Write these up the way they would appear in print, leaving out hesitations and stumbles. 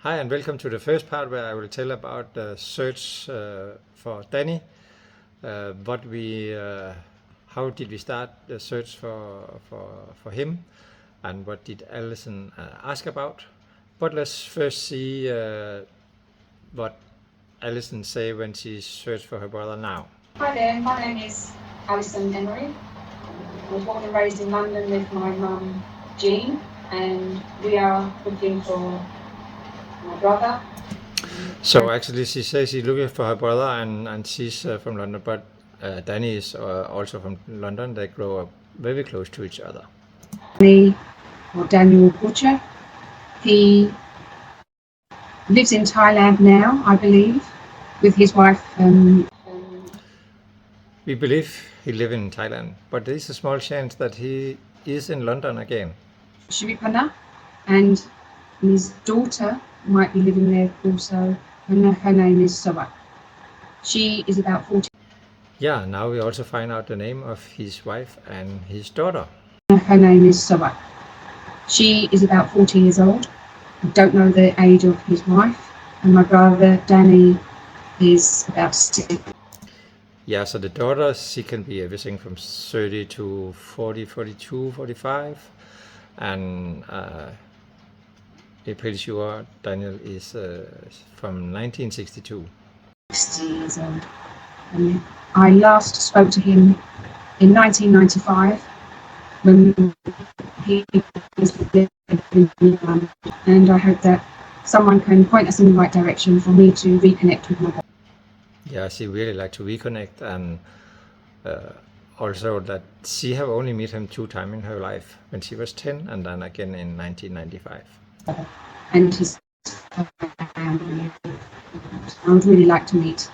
Hi and welcome to the first part where I will tell about the search for Danny. How did we start the search for him, and what did Alison ask about? But let's first see what Alison say when she searched for her brother now. Hi there, my name is Alison Emery. I was born and raised in London with my mum Jean, and we are looking for my brother. So actually she says she's looking for her brother and she's from London, but Danny is also from London. They grow up very close to each other. Daniel Butcher. He lives in Thailand now, I believe, with his wife. We believe he lives in Thailand, but there is a small chance that he is in London again. Shiripana, and his daughter might be living there also. Her name is Soba. She is about 40. Yeah, now we also find out the name of his wife and his daughter. Her name is Soba. She is about 40 years old. I don't know the age of his wife, and my brother Danny is about 60. Yeah, so the daughter, she can be everything from 30 to 40, 42, 45. And I'm pretty sure Daniel is from 1962. 60 years old. And I last spoke to him in 1995 when he was living in Milan, and I hope that someone can point us in the right direction for me to reconnect with my brother. Yeah, she really like to reconnect, and also that she have only met him 2 times in her life, when she was 10 and then again in 1995. And his family. I would really like to meet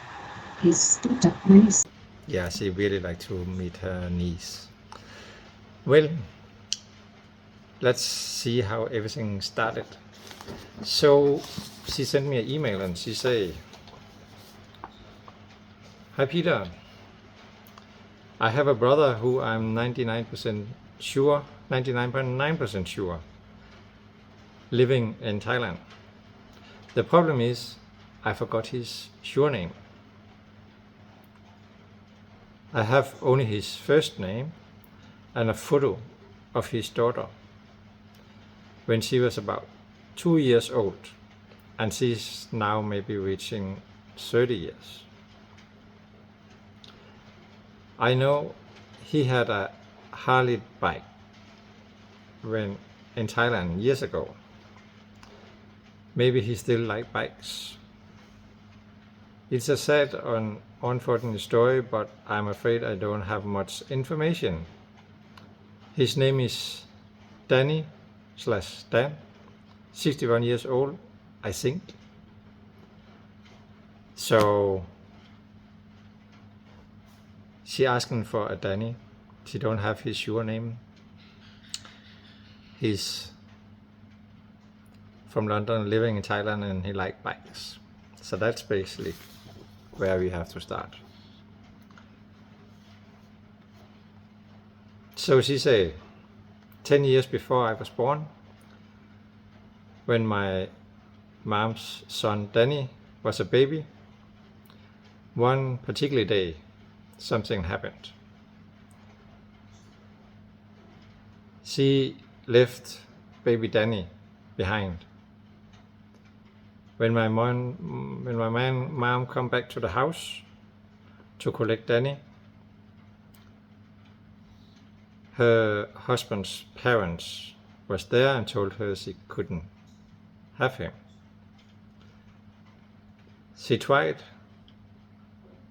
his daughter, my niece. Yeah, she really like to meet her niece. Well, let's see how everything started. So she sent me an email and she say, "Hi Peter, I have a brother who I'm 99% sure, 99.9% sure, living in Thailand. The problem is I forgot his surname. I have only his first name and a photo of his daughter when she was about 2 years old, and she's now maybe reaching 30 years. I know he had a Harley bike when in Thailand years ago. Maybe he still like bikes. It's a sad and unfortunate story, but I'm afraid I don't have much information. His name is Danny/Dan, 61 years old, I think. So she asking for a Danny. She don't have his surname. He's from London, living in Thailand, and he like bikes. So that's basically where we have to start. So she say, 10 years before I was born, when my mom's son Danny was a baby, one particular day something happened. She left baby Danny behind. When my mom come back to the house to collect Danny, her husband's parents was there and told her she couldn't have him. She tried,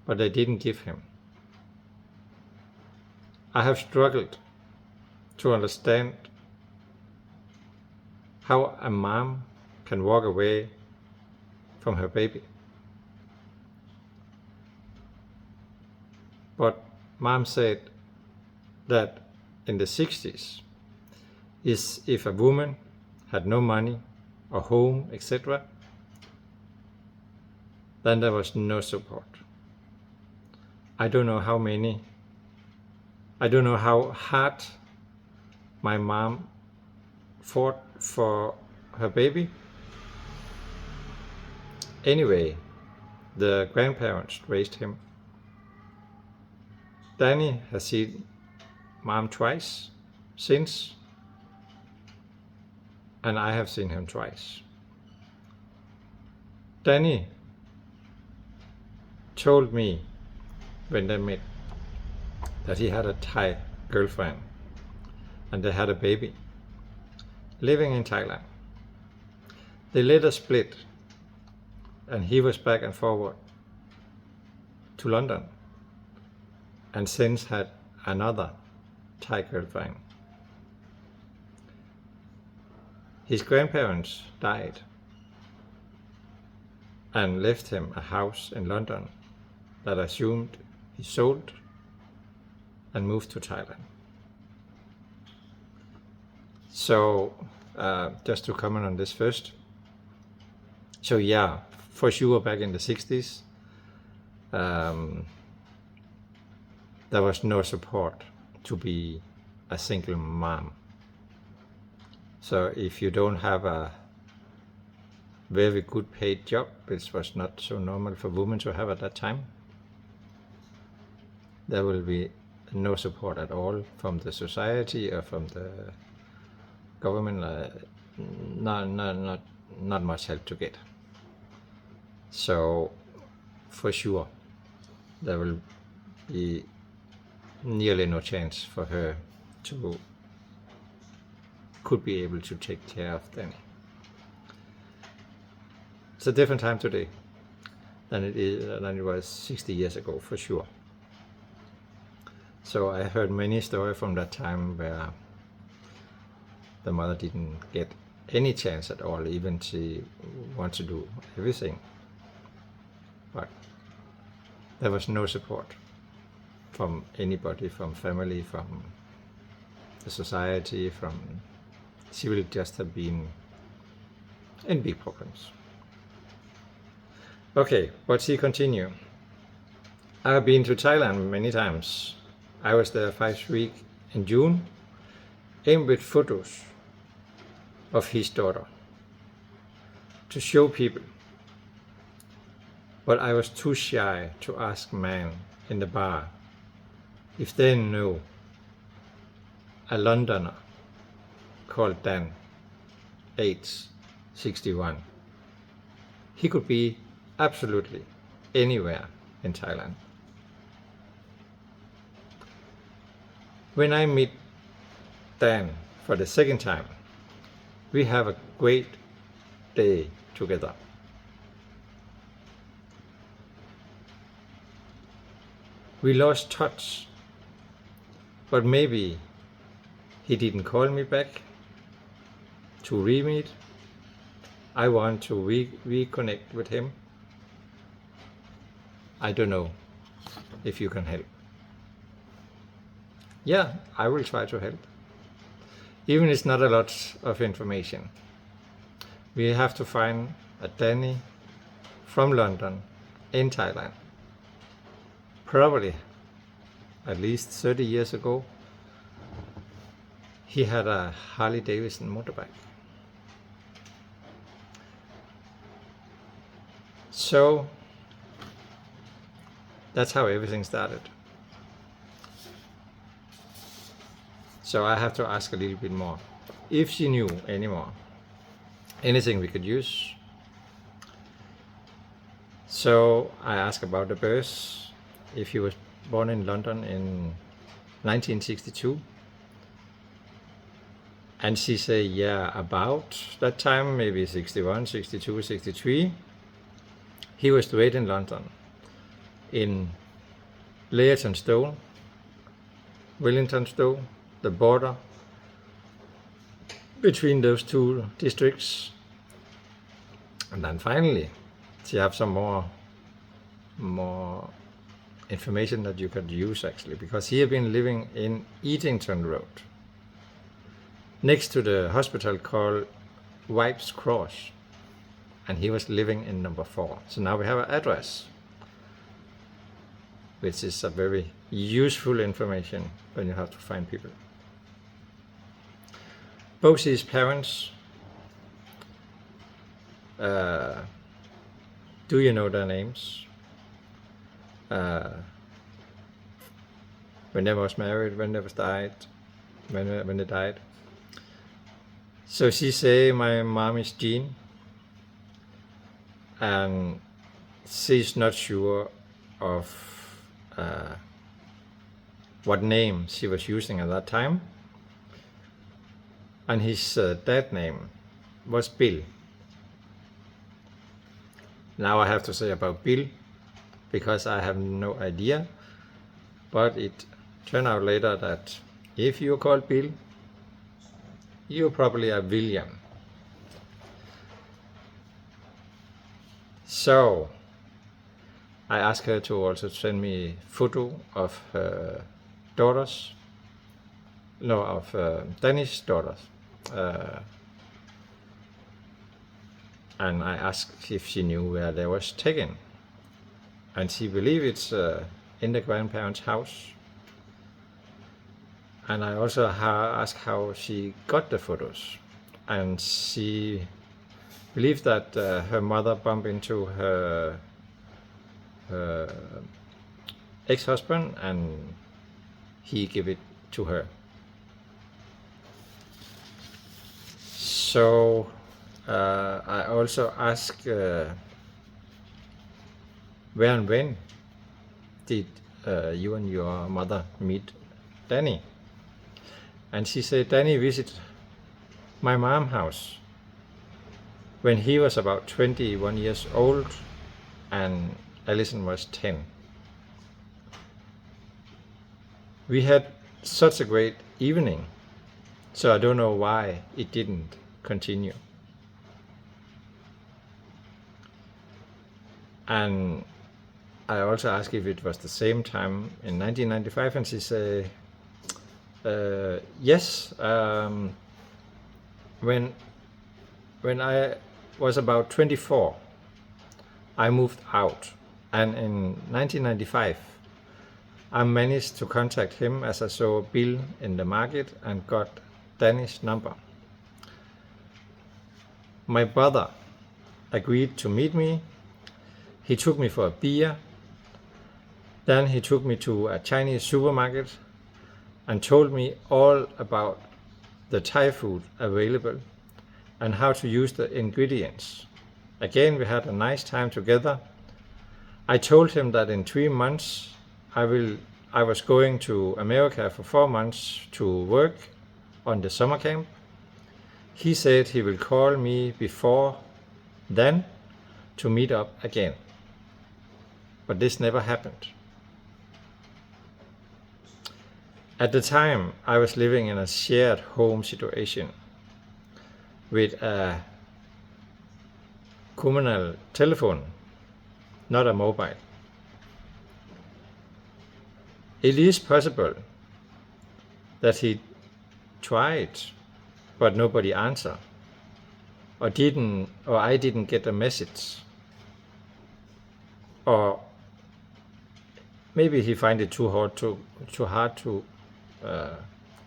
but they didn't give him. I have struggled to understand how a mom can walk away from her baby. But mom said that in the 60s, is if a woman had no money or home, etc., then there was no support. I don't know how hard my mom fought for her baby, Anyway, the grandparents raised him. Danny has seen mom twice since, and I have seen him twice. Danny told me when they met that he had a Thai girlfriend and they had a baby living in Thailand. They later split and he was back and forward to London and since had another Thai girlfriend. His grandparents died and left him a house in London that I assumed he sold and moved to Thailand. So just to comment on this first. So yeah, for sure back in the 60s, there was no support to be a single mom. So if you don't have a very good paid job, which was not so normal for women to have at that time, there will be no support at all from the society or from the government. Not much help to get. So for sure there will be nearly no chance for her to could be able to take care of Danny. It's a different time today than it was 60 years ago, for sure. So I heard many stories from that time where the mother didn't get any chance at all, even she wanted to do everything. But there was no support from anybody, from family, from the society, she will just have been in big problems. Okay, but she continued. I have been to Thailand many times. I was there 5 weeks in June, aimed with photos of his daughter to show people. But I was too shy to ask men in the bar if they knew a Londoner called Dan, age 61. He could be absolutely anywhere in Thailand. When I meet Dan for the second time, we have a great day together. We lost touch, but maybe he didn't call me back to re-meet. I want to reconnect with him. I don't know if you can help. Yeah, I will try to help. Even it's not a lot of information. We have to find a Danny from London in Thailand. Probably at least 30 years ago, he had a Harley Davidson motorbike. So that's how everything started. So I have to ask a little bit more. If she knew anymore, anything we could use. So I asked about the birth, if he was born in London in 1962. And she said, yeah, about that time, maybe 61, 62, 63. He was raised in London, in Leytonstone, Wellingtonstone, the border between those two districts. And then finally, she have some more information that you could use actually, because he had been living in Eatington Road, next to the hospital called White's Cross, and he was living in number 4. So now we have an address, which is a very useful information when you have to find people. Both his parents Do you know their names? When they was married, when they was died, when they died. So she say my mom is Jean, and she's not sure of what name she was using at that time, and his dad name was Bill. Now I have to say about Bill, because I have no idea, but it turned out later that if you call Bill, you probably are William. So I asked her to also send me a photo of her daughters, no, of Danny's daughters. And I asked if she knew where they was taken. And she believed it's in the grandparents' house. And I also asked how she got the photos. And she believed that her mother bumped into her ex-husband and he gave it to her. So I also asked where and when did you and your mother meet Danny? And she said Danny visited my mom's house when he was about 21 years old and Alison was 10. We had such a great evening, so I don't know why it didn't continue. And I also asked if it was the same time in 1995, and she said yes. When I was about 24, I moved out, and in 1995 I managed to contact him as I saw Bill in the market and got Danny's number. My brother agreed to meet me. He took me for a beer. Then he took me to a Chinese supermarket and told me all about the Thai food available and how to use the ingredients. Again, we had a nice time together. I told him that in 3 months I was going to America for 4 months to work on the summer camp. He said he will call me before then to meet up again. But this never happened. At the time, I was living in a shared home situation with a communal telephone, not a mobile. It is possible that he tried, but nobody answered, or I didn't get a message, or maybe he find it too hard to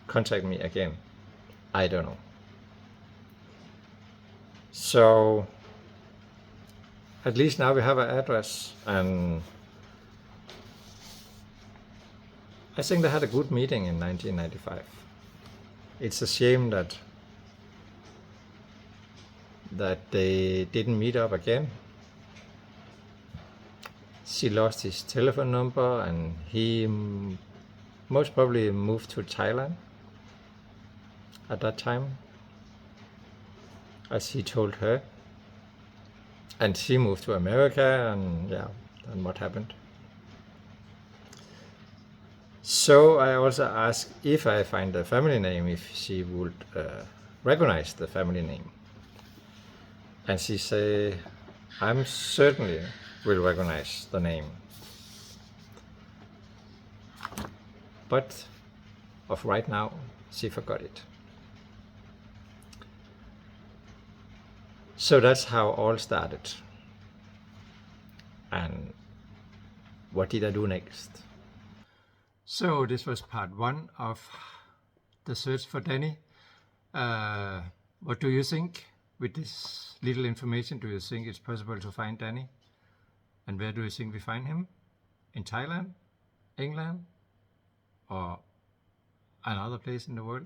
contact me again. I don't know. So at least now we have an address, and I think they had a good meeting in 1995. It's a shame that they didn't meet up again. She lost his telephone number, and he most probably moved to Thailand at that time, as he told her. And she moved to America, and yeah, and what happened. So I also asked if I find the family name, if she would recognize the family name. And she said, I'm certainly will recognize the name. But of right now, she forgot it. So that's how all started. And what did I do next? So this was part 1 of the search for Danny. What do you think? With this little information, do you think it's possible to find Danny? And where do you think we find him? In Thailand, England, or another place in the world?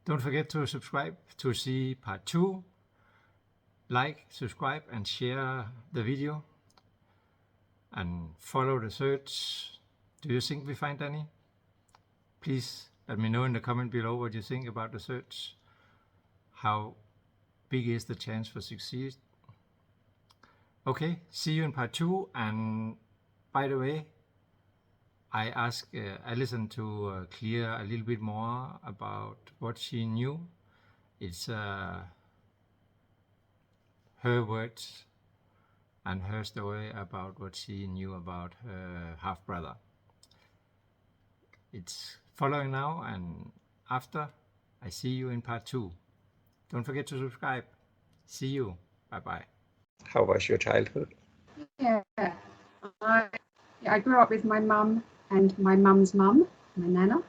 Don't forget to subscribe to see part 2. Like, subscribe, and share the video. And follow the search. Do you think we find any? Please let me know in the comment below what you think about the search. How big is the chance for success? Okay, see you in part 2. And by the way, I asked Alison to clear a little bit more about what she knew. It's her words and her story about what she knew about her half-brother. It's following now, and after, I see you in part 2. Don't forget to subscribe. See you. Bye-bye. How was your childhood? Yeah, I grew up with my mum and my mum's mum, my nana,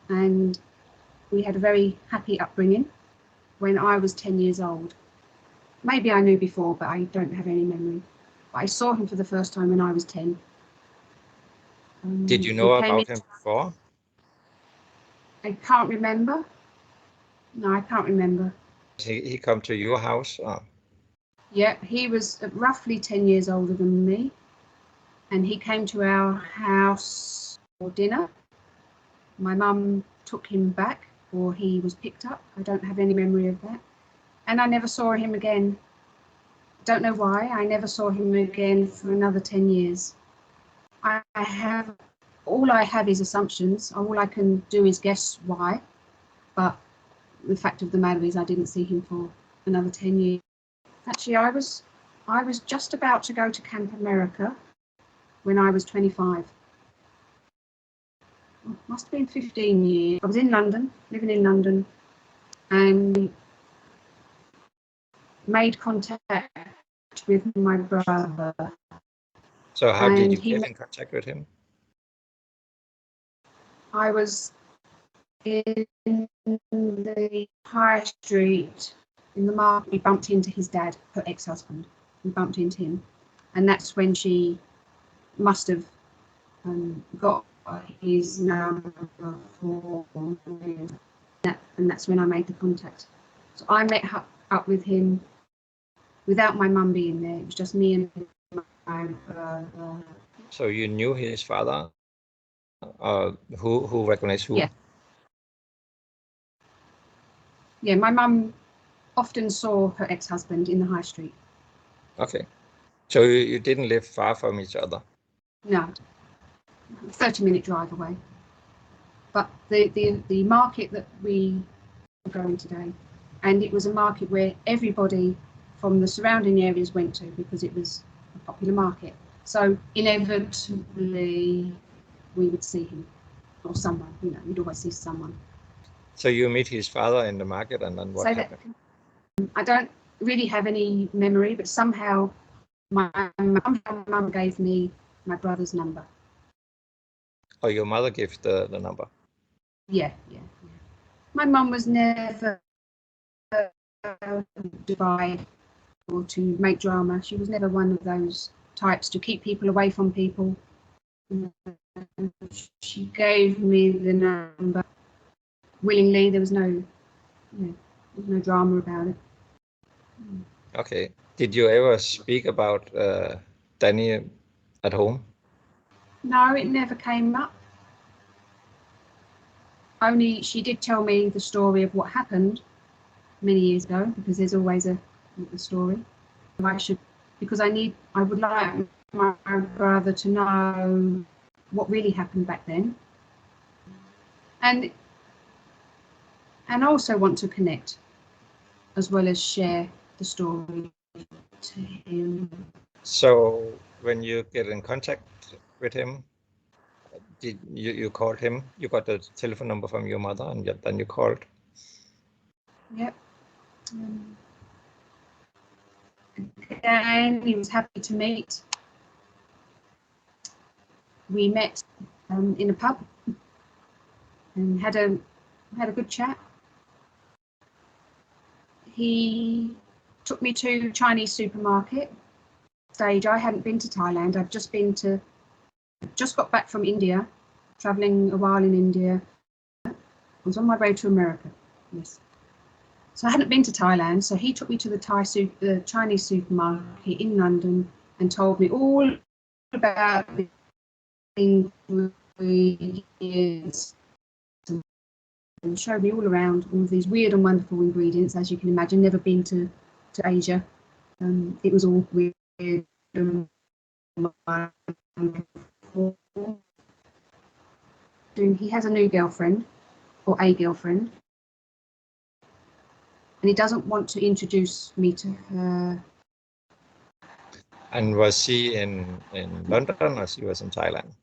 and we had a very happy upbringing. When I was 10 years old, maybe I knew before, but I don't have any memory. But I saw him for the first time when I was 10. Did you know about him before? I can't remember. No, I can't remember. He come to your house? Yeah, he was roughly 10 years older than me, and he came to our house for dinner. My mum took him back, or he was picked up. I don't have any memory of that. And I never saw him again. Don't know why. I never saw him again for another 10 years. All I have is assumptions. All I can do is guess why. But the fact of the matter is I didn't see him for another 10 years. Actually, I was just about to go to Camp America when I was 25. Must have been 15 years. I was in London, living in London, and made contact with my brother. So how did you get in contact with him? I was in the high street, in the market. We bumped into his dad, her ex-husband. We bumped into him, and that's when she must have got his number for me, and that's when I made the contact. So I met up with him without my mum being there. It was just me and my brother. So you knew his father? Who recognized who? Yeah. Yeah, my mum often saw her ex-husband in the high street. Okay. So you didn't live far from each other? No, 30-minute drive away. But the market that we were going today, and it was a market where everybody from the surrounding areas went to because it was a popular market. So inevitably we would see him or someone, you'd always see someone. So you meet his father in the market, and then what happened? I don't really have any memory, but somehow my mum gave me my brother's number. Oh, your mother gave the number? Yeah. My mum was never divide or to make drama. She was never one of those types to keep people away from people. She gave me the number willingly. There was no drama about it. Okay. Did you ever speak about Danny at home? No, it never came up. Only she did tell me the story of what happened many years ago, because there's always a story. Because I would like my brother to know what really happened back then, and also want to connect as well as share the story to him. So when you get in contact with him, did you called him? You got the telephone number from your mother, and then you called? Yep. And he was happy to meet. We met in a pub and had a good chat. He took me to Chinese supermarket. Stage, I hadn't been to Thailand. I'd just got back from India, traveling a while in India. I was on my way to America. Yes. So I hadn't been to Thailand. So he took me to the Chinese supermarket in London and told me all about the ingredients and showed me all around all of these weird and wonderful ingredients. As you can imagine, never been to Asia. It was all weird and wonderful. He has a new girlfriend, or a girlfriend, and he doesn't want to introduce me to her. And was she in London or she was in Thailand?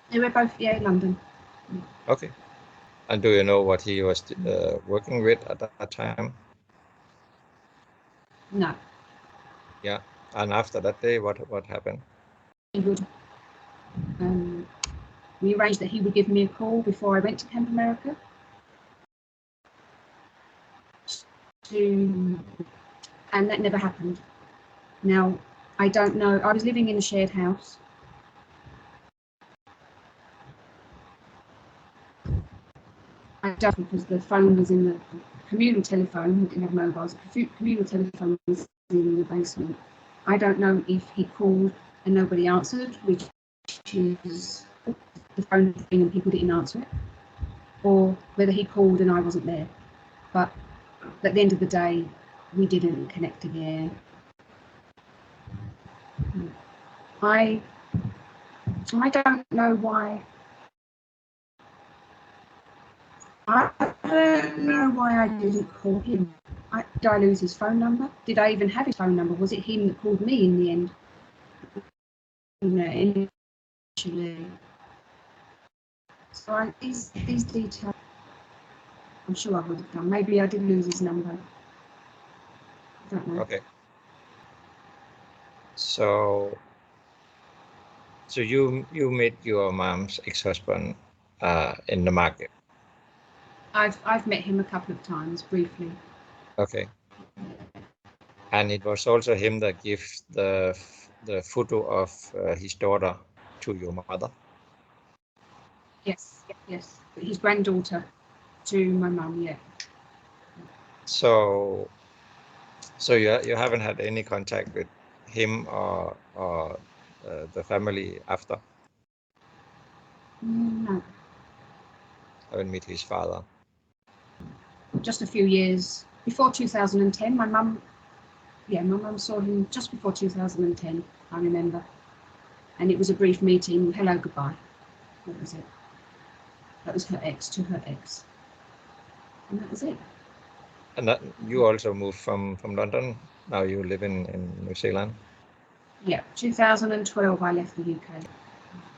They were both, in London. Okay. And do you know what he was working with at that time? No. Yeah. And after that day, what happened? He would. We arranged that he would give me a call before I went to Camp America. And that never happened. Now, I don't know. I was living in a shared house. I don't, because the phone was in the communal telephone. We didn't have mobiles. The communal telephone was in the basement. I don't know if he called and nobody answered, which is the phone thing and people didn't answer it, or whether he called and I wasn't there. But at the end of the day, we didn't connect again. I don't know why. I don't know why I didn't call him. Did I lose his phone number? Did I even have his phone number? Was it him that called me in the end? Initially. So these details, I'm sure I would have done. Maybe I did lose his number. I don't know. Okay. So you met your mom's ex-husband in the market. I've met him a couple of times briefly. Okay. And it was also him that gave the photo of his daughter to your mother. Yes. His granddaughter to my mum. Yeah. So you haven't had any contact with him or the family after? No. Haven't met his father? Just a few years before 2010, my mum saw him just before 2010, I remember. And it was a brief meeting, hello, goodbye. That was it. That was her ex to her ex. And that was it. And that you also moved from London? Now you live in New Zealand? Yeah, 2012 I left the UK.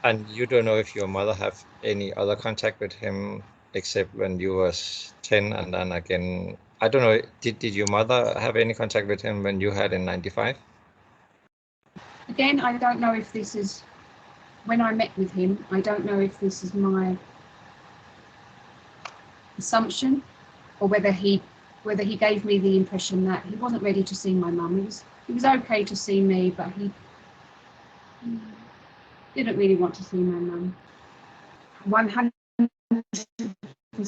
And you don't know if your mother have any other contact with him except when you was 10 and then again, I don't know, did your mother have any contact with him when you had in 95? Again, I don't know if this is, when I met with him, I don't know if this is my assumption or whether he gave me the impression that he wasn't ready to see my mum. He was okay to see me, but he didn't really want to see my mum. 100%.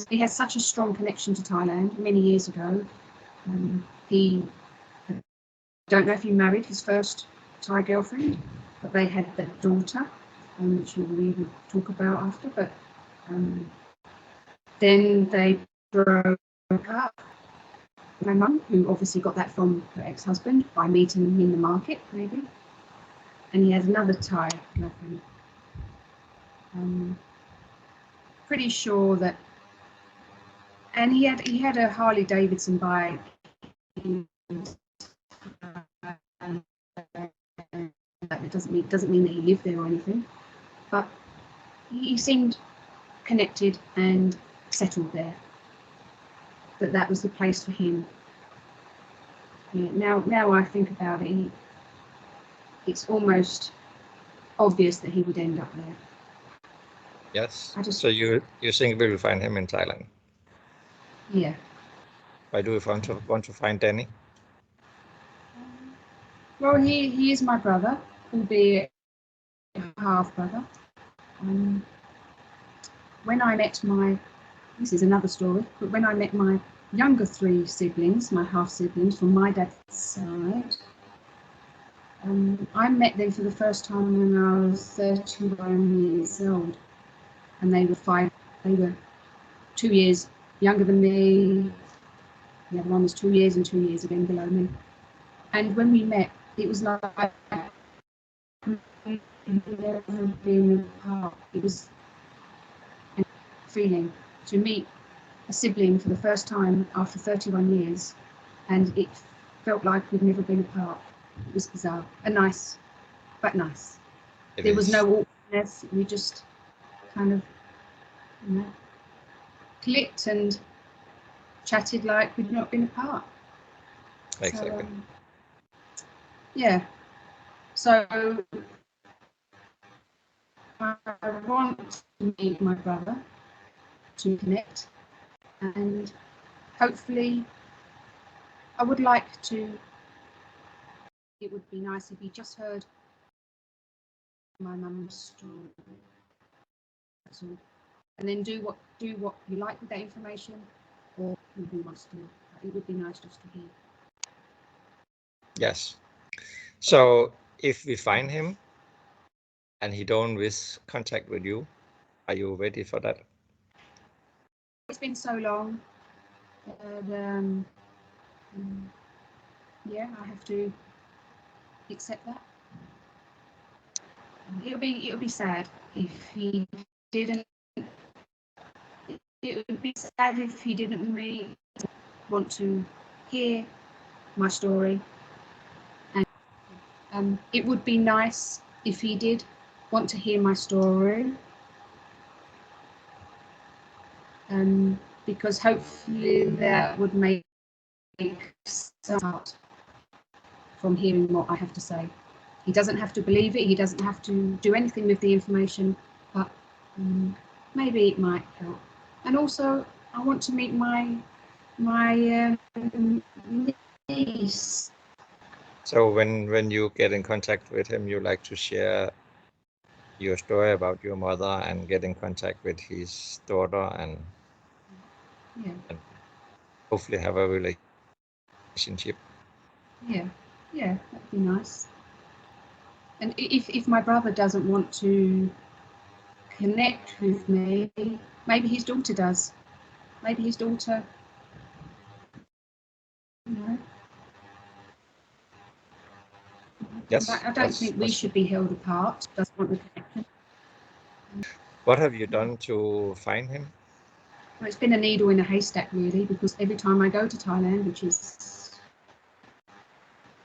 He has such a strong connection to Thailand many years ago. I don't know if he married his first Thai girlfriend, but they had that daughter, which we will talk about after. But then they broke up. My mum, who obviously got that from her ex-husband by meeting him in the market, maybe. And he has another Thai girlfriend. Pretty sure that, and he had a Harley Davidson bike. It doesn't mean that he lived there or anything, but he seemed connected and settled there. That was the place for him. Yeah, now I think about it, it's almost obvious that he would end up there. Yes. So you think we will find him in Thailand? Yeah. Why do you want to find Danny? Well, he is my brother, albeit half brother. When I met this is another story, but when I met my younger 3 siblings, my half siblings from my dad's side, I met them for the first time when I was 31 years old, and they were 2 years younger than me. The other one was 2 years and 2 years again below me. And when we met, it was like we'd never been apart. It was a feeling to meet a sibling for the first time after 31 years, and it felt like we'd never been apart. It was bizarre, nice. There was no awkwardness. We just kind of, clicked and chatted like we'd not been apart. Exactly. So I want to meet my brother, to connect, and hopefully I would like to. It would be nice if he just heard my mum's story. That's all. And then do what you like with that information, or who wants to. It would be nice just to hear. Yes. So if we find him and he don't wish contact with you, are you ready for that? It's been so long. I have to accept that. It would be sad if he didn't. It would be sad if he didn't really want to hear my story. And it would be nice if he did want to hear my story. Because hopefully that would make some out from hearing what I have to say. He doesn't have to believe it. He doesn't have to do anything with the information, but maybe it might help. And also, I want to meet my niece. So when you get in contact with him, you like to share your story about your mother and get in contact with his daughter and hopefully have a relationship. Yeah, that'd be nice. And if my brother doesn't want to connect with me, maybe his daughter does. Maybe his daughter, Yes. I don't think we should be held apart. Doesn't want the connection. What have you done to find him? Well, it's been a needle in a haystack, really, because every time I go to Thailand, which is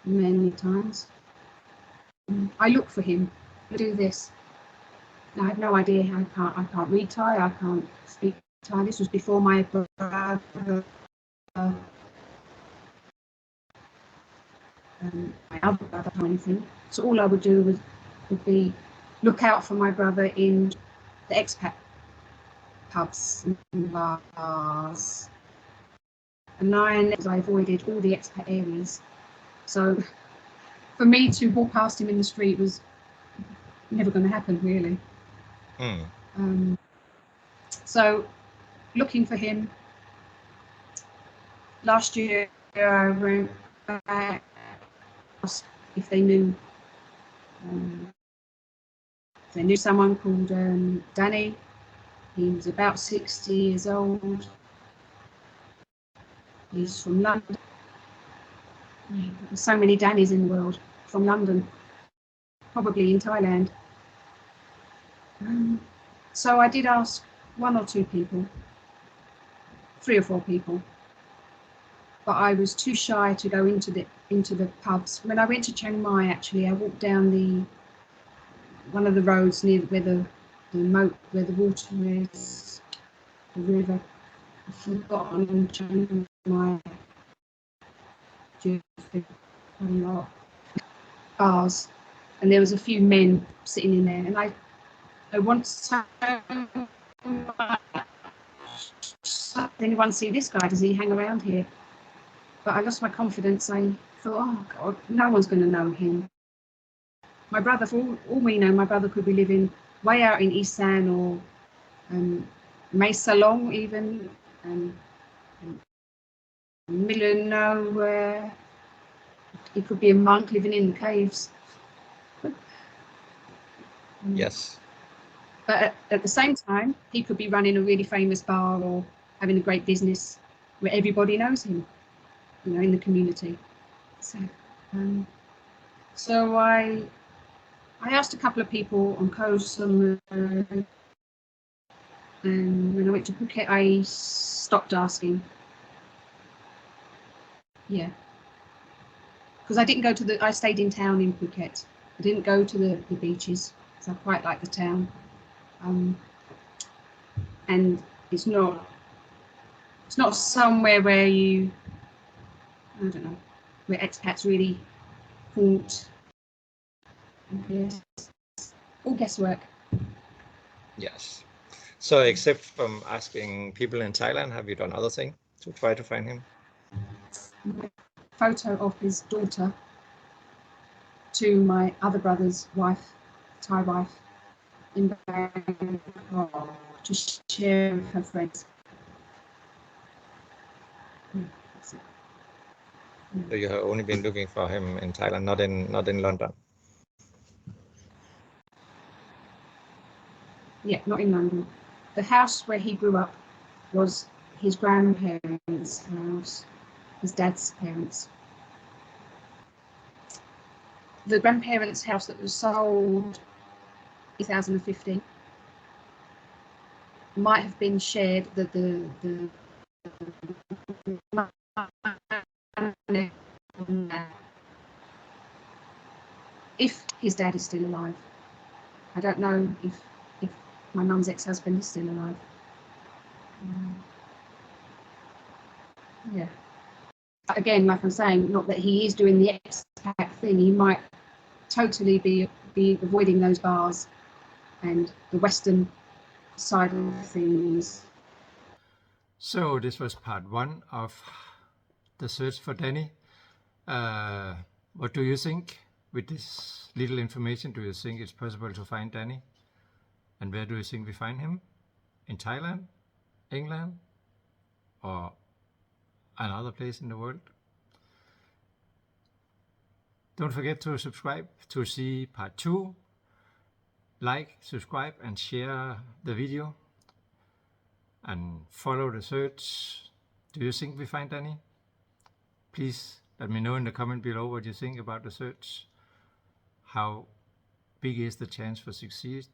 many times, I look for him. I do this. I have no idea. I can't read Thai. I can't speak Thai. This was before my brother. My other brother or anything. So all I would do would be look out for my brother in the expat pubs and bars. And I avoided all the expat areas. So for me to walk past him in the street was never going to happen, really. So looking for him. Last year I went back, asked if they knew someone called Danny. He was about 60 years old. He's from London. There's so many Dannys in the world from London, probably in Thailand. So I did ask 1 or 2 people, 3 or 4 people, but I was too shy to go into the pubs. When I went to Chiang Mai, actually, I walked down one of the roads near where the water is, the river. I've forgotten Chiang Mai. A lot bars, and there was a few men sitting in there, and I want so much. Anyone see this guy? Does he hang around here? But I lost my confidence. I thought, oh God, no one's going to know him. My brother, for all we know, my brother could be living way out in East San or Mesa Long even, middle of nowhere. He could be a monk living in the caves. Yes. But at the same time, he could be running a really famous bar or having a great business where everybody knows him, you know, in the community. So I asked a couple of people on Koh Samui, and when I went to Phuket, I stopped asking. Yeah, because I stayed in town in Phuket. I didn't go to the beaches because I quite like the town. And it's not somewhere where I don't know, where expats really haunt. Yes, all guesswork. Yes. So except from asking people in Thailand, have you done other things to try to find him? Photo of his daughter to my other brother's wife, Thai wife, in Bangkok to share with her friends. That's it. So you have only been looking for him in Thailand, not in London. Yeah, not in London. The house where he grew up was his grandparents' house, his dad's parents. The grandparents' house that was sold in 2015 might have been shared. If his dad is still alive. I don't know if my mum's ex-husband is still alive. Yeah. Again, like I'm saying, not that he is doing the expat thing. He might totally be avoiding those bars and the Western side of things. So this was part 1 of the search for Danny. What do you think? With this little information, do you think it's possible to find Danny? And where do you think we find him? In Thailand, England, or another place in the world? Don't forget to subscribe to see part 2. Like, subscribe, and share the video. And follow the search. Do you think we find Danny? Please let me know in the comment below what you think about the search. How big is the chance for success?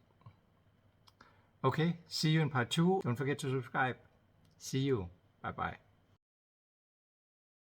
Okay, see you in part 2. Don't forget to subscribe. See you. Bye bye.